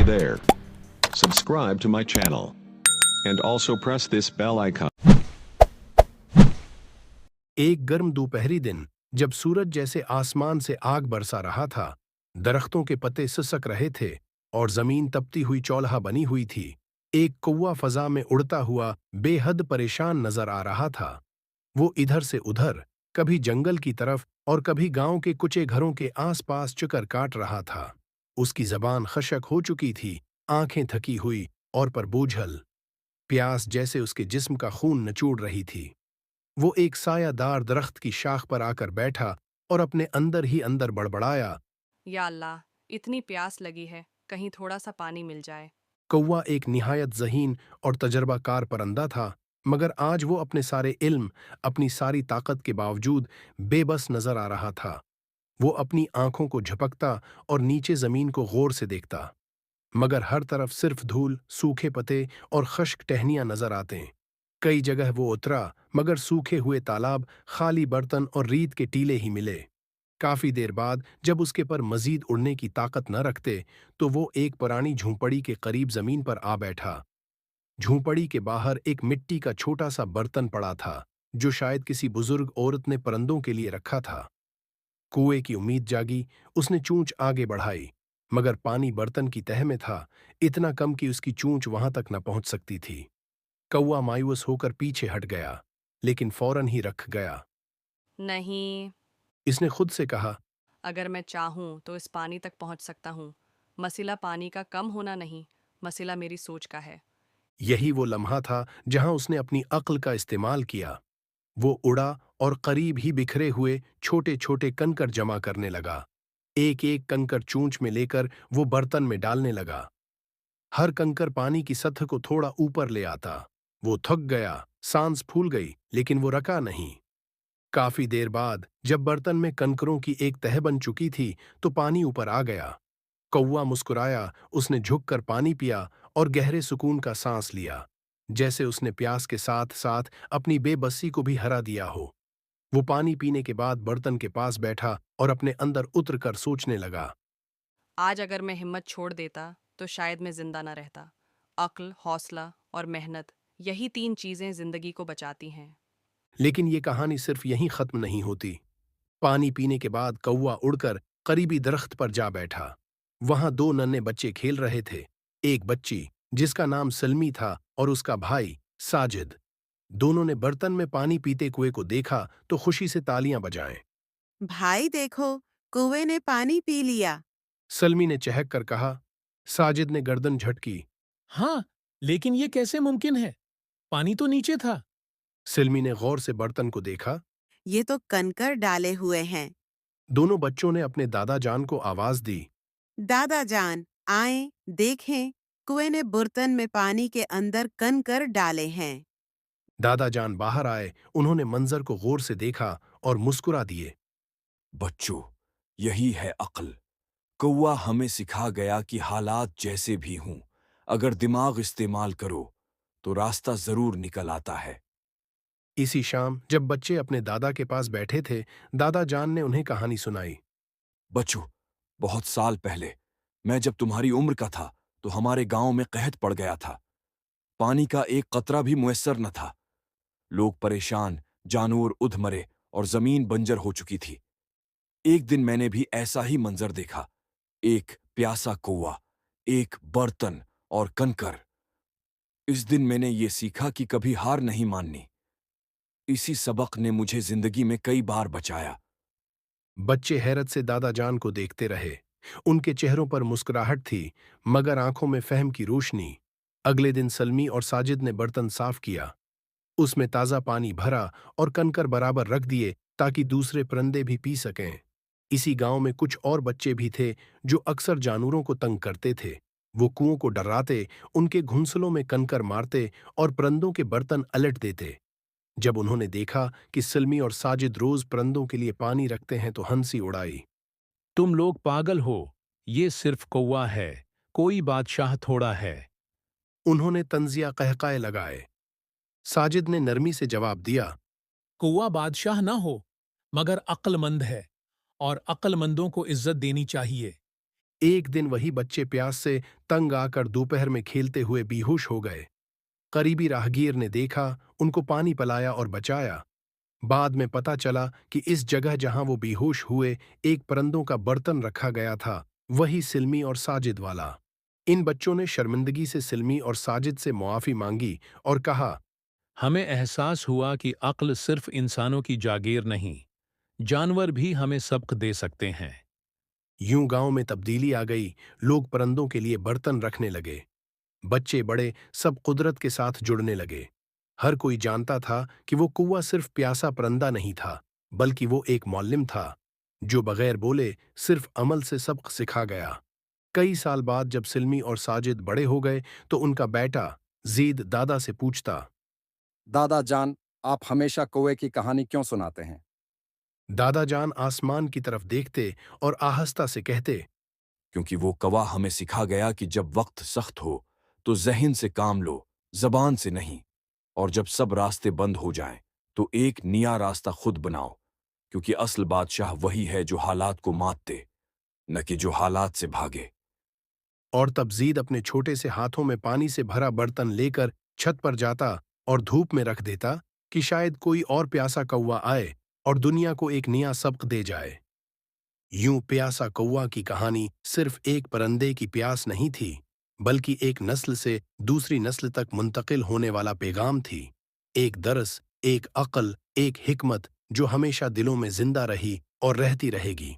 Hey there. Subscribe to my channel. And also press this bell icon. एक गर्म दोपहरी दिन जब सूरज जैसे आसमान से आग बरसा रहा था, दरख्तों के पत्ते सिसक रहे थे और जमीन तपती हुई चौल्हा बनी हुई थी, एक कौवा फजा में उड़ता हुआ बेहद परेशान नजर आ रहा था। वो इधर से उधर, कभी जंगल की तरफ और कभी गांव के कुचे घरों के आसपास चक्कर काट रहा था। उसकी जबान खशक हो चुकी थी, आंखें थकी हुई और पर बोझल, प्यास जैसे उसके जिस्म का खून नचोड़ रही थी। वो एक सायादार दरख्त की शाख पर आकर बैठा और अपने अंदर ही अंदर बड़बड़ाया, या अल्लाह, इतनी प्यास लगी है, कहीं थोड़ा सा पानी मिल जाए। कौवा एक निहायत ज़हीन और तजर्बाकार परिंदा था, मगर आज वो अपने सारे इल्म, अपनी सारी ताकत के बावजूद बेबस नजर आ रहा था। वो अपनी आंखों को झपकता और नीचे जमीन को गौर से देखता, मगर हर तरफ सिर्फ धूल, सूखे पत्ते और खश्क टहनियां नजर आते। कई जगह वो उतरा, मगर सूखे हुए तालाब, खाली बर्तन और रीत के टीले ही मिले। काफी देर बाद जब उसके पर मजीद उड़ने की ताकत न रखते, तो वो एक पुरानी झूंपड़ी के करीब जमीन पर आ बैठा। झूंपड़ी के बाहर एक मिट्टी का छोटा सा बर्तन पड़ा था, जो शायद किसी बुजुर्ग औरत ने परिंदों के लिए रखा था। कुएं की उम्मीद जागी, उसने चूंच आगे बढ़ाई, मगर पानी बर्तन की तह में था, इतना कम कि उसकी चूंच वहां तक न पहुंच सकती थी। कौवा मायूस होकर पीछे हट गया, लेकिन फौरन ही रख गया। नहीं, इसने खुद से कहा, अगर मैं चाहूँ तो इस पानी तक पहुँच सकता हूँ। मसला पानी का कम होना नहीं, मसला मेरी सोच का है। यही वो लम्हा था जहां उसने अपनी अक्ल का इस्तेमाल किया। वो उड़ा और करीब ही बिखरे हुए छोटे छोटे कंकर जमा करने लगा। एक एक कंकर चूंच में लेकर वो बर्तन में डालने लगा। हर कंकर पानी की सतह को थोड़ा ऊपर ले आता। वो थक गया, सांस फूल गई, लेकिन वो रका नहीं। काफी देर बाद जब बर्तन में कंकरों की एक तह बन चुकी थी, तो पानी ऊपर आ गया। कौवा मुस्कुराया, उसने झुककर पानी पिया और गहरे सुकून का सांस लिया, जैसे उसने प्यास के साथ साथ अपनी बेबसी को भी हरा दिया हो। वो पानी पीने के बाद बर्तन के पास बैठा और अपने अंदर उतरकर सोचने लगा। आज अगर मैं हिम्मत छोड़ देता तो शायद मैं जिंदा न रहता। अक्ल, हौसला और मेहनत, यही तीन चीजें जिंदगी को बचाती हैं। लेकिन ये कहानी सिर्फ यहीं खत्म नहीं होती। पानी पीने के बाद कौवा उड़कर करीबी दरख्त पर जा बैठा। वहां दो नन्हे बच्चे खेल रहे थे, एक बच्ची जिसका नाम सलमी था और उसका भाई साजिद। दोनों ने बर्तन में पानी पीते कुएं को देखा तो खुशी से तालियां बजाएं। भाई देखो, कुएं ने पानी पी लिया। सलमी ने चहक कर कहा। साजिद ने गर्दन झटकी। हाँ, लेकिन ये कैसे मुमकिन है? पानी तो नीचे था। सलमी ने गौर से बर्तन को देखा। ये तो कंकर डाले हुए हैं। दोनों बच्चों ने अपने दादा जान को आवाज दी। दादा जान, आए, देखें, कुएं ने बर्तन में पानी के अंदर कंकर डाले हैं। दादा जान बाहर आए, उन्होंने मंजर को गौर से देखा और मुस्कुरा दिए। बच्चों, यही है अक्ल। कौवा हमें सिखा गया कि हालात जैसे भी हों, अगर दिमाग इस्तेमाल करो तो रास्ता जरूर निकल आता है। इसी शाम जब बच्चे अपने दादा के पास बैठे थे, दादा जान ने उन्हें कहानी सुनाई। बच्चों, बहुत साल पहले मैं जब तुम्हारी उम्र का था तो हमारे गांव में कहत पड़ गया था। पानी का एक कतरा भी मुयस्सर न था। लोग परेशान, जानवर उधमरे और जमीन बंजर हो चुकी थी। एक दिन मैंने भी ऐसा ही मंजर देखा। एक प्यासा कौवा, एक बर्तन और कंकर। इस दिन मैंने ये सीखा कि कभी हार नहीं माननी। इसी सबक ने मुझे जिंदगी में कई बार बचाया। बच्चे हैरत से दादा जान को देखते रहे। उनके चेहरों पर मुस्कुराहट थी, मगर आंखों में फहम की रोशनी। अगले दिन सलमी और साजिद ने बर्तन साफ किया, उसमें ताजा पानी भरा और कंकर बराबर रख दिए ताकि दूसरे परिंदे भी पी सकें। इसी गांव में कुछ और बच्चे भी थे जो अक्सर जानवरों को तंग करते थे। वो कुओं को डराते, उनके घुंसलों में कंकर मारते और परिंदों के बर्तन अलट देते। जब उन्होंने देखा कि सलमी और साजिद रोज परिंदों के लिए पानी रखते हैं, तो हंसी उड़ाई। तुम लोग पागल हो, ये सिर्फ कौवा है, कोई बादशाह थोड़ा है। उन्होंने तंजिया कहकाए लगाए। साजिद ने नरमी से जवाब दिया। कौवा बादशाह ना हो, मगर अक्लमंद है, और अक्लमंदों को इज्जत देनी चाहिए। एक दिन वही बच्चे प्यास से तंग आकर दोपहर में खेलते हुए बेहोश हो गए। करीबी राहगीर ने देखा, उनको पानी पिलाया और बचाया। बाद में पता चला कि इस जगह जहां वो बेहोश हुए, एक परिंदों का बर्तन रखा गया था, वही सिल्मी और साजिद वाला। इन बच्चों ने शर्मिंदगी से सिल्मी और साजिद से मुआफी मांगी और कहा, हमें एहसास हुआ कि अक्ल सिर्फ इंसानों की जागीर नहीं, जानवर भी हमें सबक दे सकते हैं। यूं गांव में तब्दीली आ गई। लोग परिंदों के लिए बर्तन रखने लगे। बच्चे बड़े सब कुदरत के साथ जुड़ने लगे। हर कोई जानता था कि वो कौवा सिर्फ प्यासा परिंदा नहीं था, बल्कि वो एक मौल्लिम था जो बगैर बोले सिर्फ अमल से सबक सिखा गया। कई साल बाद जब सिल्मी और साजिद बड़े हो गए तो उनका बेटा जीद दादा से पूछता, दादा जान, आप हमेशा कौवे की कहानी क्यों सुनाते हैं? दादा जान आसमान की तरफ देखते और आहिस्ता से कहते, क्योंकि वो कौवा हमें सिखा गया कि जब वक्त सख्त हो तो ज़हन से काम लो, ज़बान से नहीं। और जब सब रास्ते बंद हो जाएं तो एक नया रास्ता खुद बनाओ, क्योंकि असल बादशाह वही है जो हालात को मात दे, न कि जो हालात से भागे। और तब जीद अपने छोटे से हाथों में पानी से भरा बर्तन लेकर छत पर जाता और धूप में रख देता कि शायद कोई और प्यासा कौवा आए और दुनिया को एक नया सबक दे जाए। यूं प्यासा कौवा की कहानी सिर्फ एक परिंदे की प्यास नहीं थी, बल्कि एक नस्ल से दूसरी नस्ल तक मुंतकिल होने वाला पैगाम थी। एक दरस, एक अक्ल, एक हिकमत जो हमेशा दिलों में जिंदा रही और रहती रहेगी।